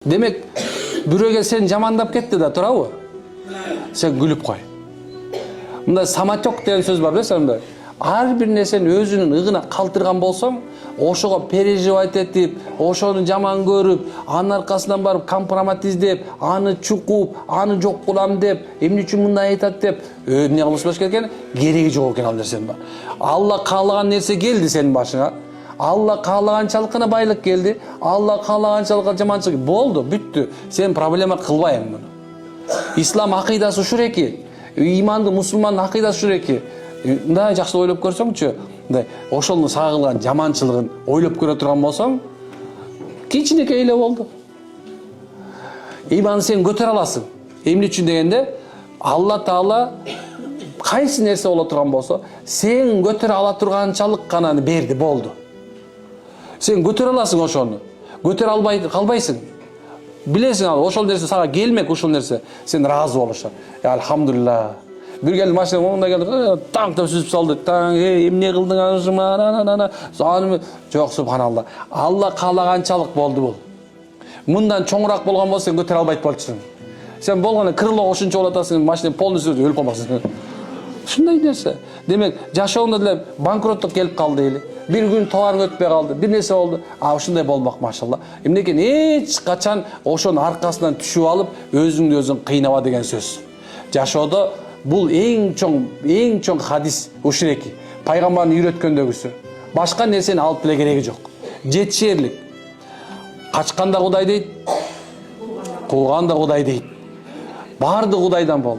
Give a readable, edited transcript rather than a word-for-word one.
Demek büröge sen jamandap ketti da turabı? Sen gülüp koy. Mында самотек деген сөз бар білесің бе? Ар bir нерсени өзүнүн ыгына калтырган болсоң, ошого переживать этип, ошону жаман көрүп, анын аркасынан барып компромат издеп, аны чукуп, аны жок кылам деп, эмне үчүн мындай айтат деп, эмне кылышпаш керек экен? Кереги жок экен ал нерсенин бар. Алла каалаган нерсе келди сенин башыңа. Алла каалаганчалык гана байлык келди. Алла каалаганчалык жаманчылык болду, бүттү. Сен проблема кылбайм муну. Ислам акыйдасы ушул эки. Иманды мусулмандын акыйдасы ушул эки. Мындай жакшы ойлоп көрсөңчү, мындай ошону сагылган жаманчылыгын ойлоп көрө турган болсоң, кичинекей эле болду. Иманды сен көтөрө аласың. Эмне үчүн дегенде, Алла Таала кайсы нерсе боло турган болсо, сен көтөрө ала турганчалык гана берди, болду. Сен көтөрө аласың ошону. Көтөрө албай калбайсың. Билесиң ал, ошол нерсе сага келмек, ошол нерсе сен разы болушат. Алхамдулилла. Bir geldi maşına onunla geldi. Tank da süzüp saldı. Tank, emne kıldın anışıma. Жоқ, subhanallah. Allah kalagançalık boldu bol. Мындан чоңураак болгон болсо сен көтөрө албайт болчусуң. Сен болгону крыло ошунча болотасың, машина полностью өлүп калмаксың. Ушундай нерсе. Демек, жашооңдо деле банкроттук келип калды эле. Bir gün tovarың өтпөй калды, bir нерсе болду. Ушундай болмок, машалла. Эмнекен эч качан ошонун аркасынан түшүп алып, өзүңдү өзүң кыйнаба деген сөз. Жашоодо бул эң чоң хадис ушул эки. Пайгамбардын үйрөткөндөгүсү. Башка нерсени алып деле кереги жок. Жетишерлик. Качканда Кудай дейт, кылганда Кудай дейт. Барды Кудайдан бол.